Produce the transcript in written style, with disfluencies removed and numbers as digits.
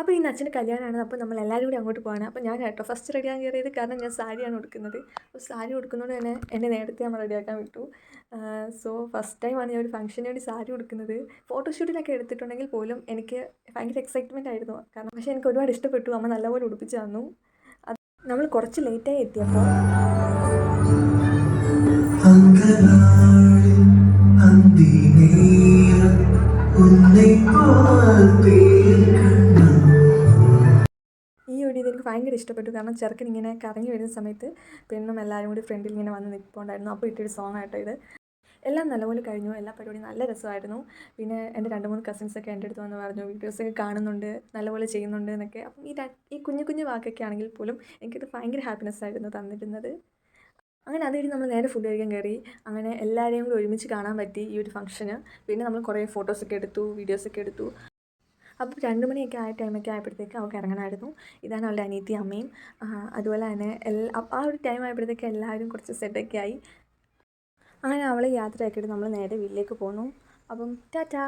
അപ്പോൾ ഇന്ന് അച്ഛൻ്റെ കല്യാണമാണ്. അപ്പോൾ നമ്മളെല്ലാവരും കൂടി അങ്ങോട്ട് പോവാണ്. അപ്പോൾ ഞാൻ കേട്ടോ ഫസ്റ്റ് റെഡിയാകാൻ കയറിയത് കാരണം ഞാൻ സാരിയാണ് ഉടുക്കുന്നത്. അപ്പോൾ സാരി ഉടുക്കുന്നതുകൊണ്ട് തന്നെ എന്നെ നേരത്തെ നമ്മൾ റെഡിയാക്കാൻ വിട്ടു. സോ ഫസ്റ്റ് ടൈമാണ് ഞാൻ ഒരു ഫംഗ്ഷന് വേണ്ടി സാരി ഉടുക്കുന്നത്. ഫോട്ടോഷൂട്ടിനൊക്കെ എടുത്തിട്ടുണ്ടെങ്കിൽ പോലും എനിക്ക് ഭയങ്കര എക്സൈറ്റ്മെൻ്റ് ആയിരുന്നു. കാരണം പക്ഷേ എനിക്ക് ഒരുപാട് ഇഷ്ടപ്പെട്ടു. അമ്മ നല്ലപോലെ ഉടുപ്പിച്ച് തന്നു. അത് നമ്മൾ കുറച്ച് ലേറ്റായി എത്തിയപ്പോൾ ഈ ഒരു ഇതെനിക്ക് ഭയങ്കര ഇഷ്ടപ്പെട്ടു. കാരണം ചെറുക്കൻ ഇങ്ങനെ കറങ്ങി വരുന്ന സമയത്ത് പെണ്ണും എല്ലാവരും കൂടി ഫ്രണ്ടിൽ ഇങ്ങനെ വന്ന് നിൽപ്പുണ്ടായിരുന്നു. അപ്പോൾ ഇട്ടൊരു സോങ് ആയിട്ടോ ഇത്. എല്ലാം നല്ലപോലെ കഴിഞ്ഞു. എല്ലാ പരിപാടിയും നല്ല രസമായിരുന്നു. പിന്നെ എൻ്റെ 2-3 കസിൻസൊക്കെ എൻ്റെ അടുത്ത് വന്ന് പറഞ്ഞു വീഡിയോസൊക്കെ കാണുന്നുണ്ട്, നല്ലപോലെ ചെയ്യുന്നുണ്ട് എന്നൊക്കെ. അപ്പം ഈ കുഞ്ഞു കുഞ്ഞു വാക്കൊക്കെ ആണെങ്കിൽ പോലും എനിക്കത് ഭയങ്കര ഹാപ്പിനെസ് ആയിരുന്നു തന്നിരുന്നത്. അങ്ങനെ അത് കഴിഞ്ഞ് നമ്മൾ നേരെ ഫുഡ് കഴിക്കാൻ കയറി. അങ്ങനെ എല്ലാവരെയും കൂടി ഒരുമിച്ച് കാണാൻ പറ്റി ഈ ഒരു ഫംഗ്ഷന്. പിന്നെ നമ്മൾ കുറേ ഫോട്ടോസൊക്കെ എടുത്തു, വീഡിയോസൊക്കെ എടുത്തു. അപ്പോൾ 2 മണിയൊക്കെ ആയ ടൈമൊക്കെ ആയപ്പോഴത്തേക്ക് അവൾക്ക് ഇറങ്ങണമായിരുന്നു. ഇതാണ് അവളുടെ അനിയത്തി അമ്മയും. അതുപോലെ തന്നെ ആ ഒരു ടൈം ആയപ്പോഴത്തേക്ക് എല്ലാവരും കുറച്ച് സെറ്റൊക്കെ ആയി. അങ്ങനെ അവളെ യാത്രയാക്കിയിട്ട് നമ്മൾ നേരെ വീട്ടിലേക്ക് പോന്നു. അപ്പം ടാറ്റാ.